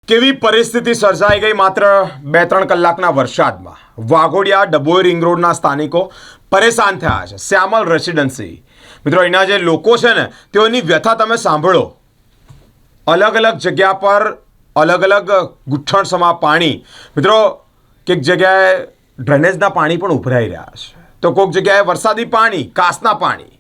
કેવી પરિસ્થિતિ સર્જાઈ ગઈ માત્ર 2-3 કલાકના વરસાદમાં. વાઘોડિયા ડભોઈ રિંગ રોડના સ્થાનિકો પરેશાન થયા છે. શ્યામલ રેસિડેન્સી મિત્રો, અહીંના જે લોકો છે ને તેઓની વ્યથા તમે સાંભળો. અલગ અલગ જગ્યા પર અલગ અલગ ગુઠ્ઠણસમા પાણી. મિત્રો, કેટલીક જગ્યાએ ડ્રેનેજના પાણી પણ ઉભરાઈ રહ્યા છે, તો કોઈક જગ્યાએ વરસાદી પાણી, કાસના પાણી.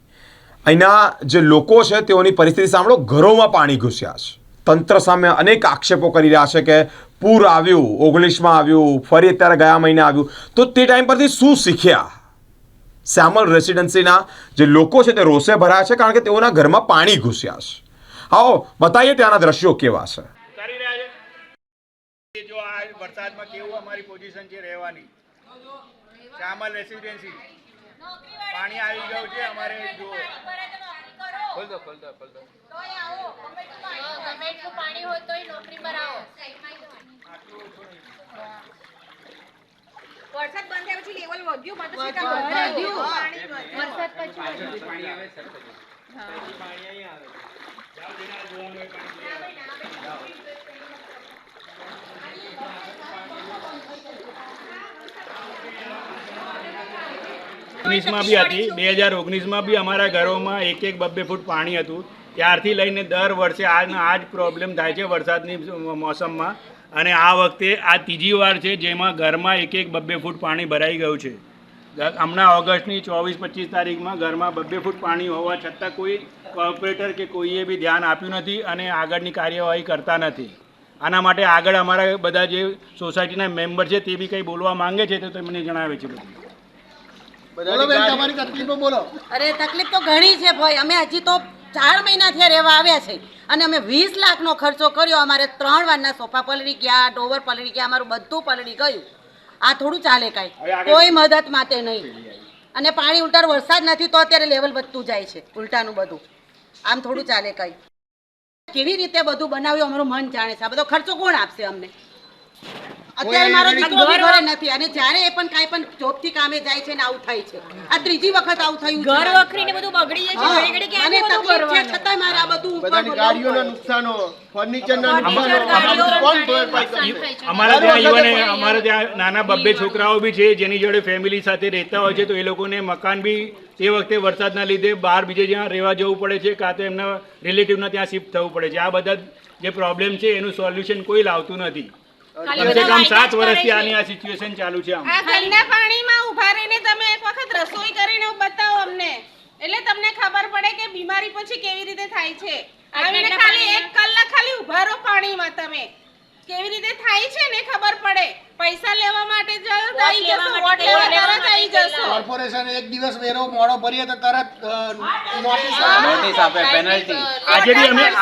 અહીંના જે લોકો છે તેઓની પરિસ્થિતિ સાંભળો. ઘરોમાં પાણી ઘૂસ્યા છે. તંત્ર સામે અનેક આક્ષેપો કરી રહ્યા છે કે પૂર આવ્યું, 19માં આવ્યું, ફરી અત્યારે ગયા મહિને આવ્યું. તો તે ટાઈમ પરથી શું શીખ્યા? શ્યામલ રેસિડેન્સીના જે લોકો છે તે રોષે ભરાયા છે કારણ કે તેઓના ઘરમાં પાણી ઘૂસ્યા છે. આવો બતાવીએ ત્યાંના દ્રશ્યો કેવા છે. કરી રહ્યા છે જો આ વરસાદમાં કેવું અમારી પોઝિશન છે રહેવાની. શ્યામલ રેસિડેન્સી પાણી આવી ગયું છે અમારે. જો ખોલ દો તોય આવો ગમે એટલું પાણી હોય તોય નોકરી પર આવો. વરસાદ બંધ થયા પછી લેવલ વધ્યું માટે વરસાદ પછી પાણી આવે સર. પાણી અહીં આવે. જાવ જેના જોવાનું હોય પાણી. ઓગણીસમાં બી હતી, 2019માં બી અમારા ઘરોમાં 1-2 ફૂટ પાણી હતું. ત્યારથી લઈને દર વર્ષે આ જ પ્રોબ્લેમ થાય છે વરસાદની મોસમમાં. અને આ વખતે આ ત્રીજી વાર છે જેમાં ઘરમાં 1-2 ફૂટ પાણી ભરાઈ ગયું છે. હમણાં ઓગસ્ટની 24-25 તારીખમાં ઘરમાં 2 ફૂટ પાણી હોવા છતાં કોઈ કોર્પોરેટર કે કોઈએ બી ધ્યાન આપ્યું નથી અને આગળની કાર્યવાહી કરતા નથી. આના માટે આગળ અમારા બધા જે સોસાયટીના મેમ્બર છે તે બી કંઈ બોલવા માંગે છે તો તમને જણાવે છે. બોલો બેન, તમારી તકલીફો બોલો. અરે તકલીફ તો ઘણી છે ભાઈ. અમે હજી તો 4 મહિનાથી રહેવા આવ્યા છે અને અમે 20 લાખનો ખર્ચો કર્યો. અમારે 3 વારના સોફા પલળી ગયા, ડોવર પલળી ગયા, અમારું બધું પલળી ગયું. આ થોડું ચાલે કાંઈ, કોઈ મદદ માટે નહીં. અને પાણી ઉલટાર વરસાદ નથી તો અત્યારે લેવલ વધતું જાય છે ઉલટાનું બધું. આમ થોડું ચાલે કાંઈ. કેવી રીતે બધું બનાવ્યું અમારું મન જાણે છે. આ બધો ખર્ચો કોણ આપશે અમને? અત્યારે મારો દીકરો ઘરે નથી અને જ્યારે એ પણ કાંઈ પણ જોબથી કામે જાય છે ને આવું થાય છે. આ ત્રીજી વખત આવું થયું. ઘર વખરીને બધું બગડી જાય છે. મને તકલીફ છે છતાંય મારે આ બધું બધાની ગાડીઓના નુકસાનો, ફર્નિચરના નુકસાનો કોણ ભરપાઈ કરશે? અમારા ત્યાં નાના 2 છોકરાઓ બી છે જેની જોડે ફેમિલી સાથે રહેતા હોય છે, તો એ લોકોને મકાન બી તે વખતે વરસાદના લીધે બહાર બીજે જ્યાં રહેવા જવું પડે છે કાં તો એમના રિલેટિવના ત્યાં શિફ્ટ થવું પડે છે. આ બધા જે પ્રોબ્લેમ છે એનું સોલ્યુશન કોઈ લાવતું નથી. કમસે કમ 7 વર્ષથી આની આ સિચ્યુએશન ચાલુ છે. આ ગંદા પાણીમાં ઉભા રહીને તમે એક વખત રસોઈ કરીને બતાવો અમને, એટલે તમને ખબર પડે કે બીમારી પછી કેવી રીતે થાય છે. આવીને ખાલી 1 કલાક ખાલી ઉભા રહો પાણીમાં, તમે કેવી રીતે થાય છે ને ખબર પડે. પૈસા લેવા માટે આવી જશો, વોટ લેવા તરત આવી જશો. કોર્પોરેશન એક દિવસ વેરો મોડો ભરીએ તો તરત નોટિસ આપે, પેનલ્ટી.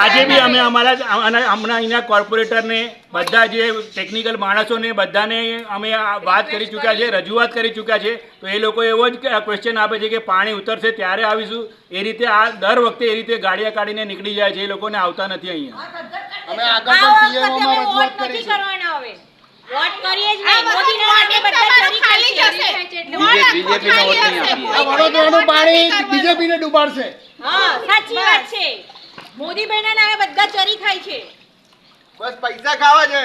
આજે બી અમે અમારા હમણાં અહીંના કોર્પોરેટરને બધા જે ટેકનિકલ માણસોને બધાને અમે વાત કરી ચૂક્યા છે, રજૂઆત કરી ચૂક્યા છે. તો એ લોકો એવો જ ક્વેશ્ચન આપે છે કે પાણી ઉતરશે ત્યારે આવીશું. એ રીતે આ દર વખતે એ રીતે ગાડિયા કાઢીને નીકળી જાય છે. એ લોકોને આવતા નથી અહીંયા. અમે આગળ પણ પીએમઓમાં રજૂઆત કરી છે. વોટ કરીએ જ નહીં. મોદીને માટે બધા ચરી ખાલી જશે. બીજેપીને વોટ નહીં આપીએ. આ વડોદરાનું પાણી બીજેપીને ડૂબાડશે. હા, સાચી વાત છે. મોદી બહેના નામે બધા ચરી ખાય છે. બસ પૈસા ખાવા છે.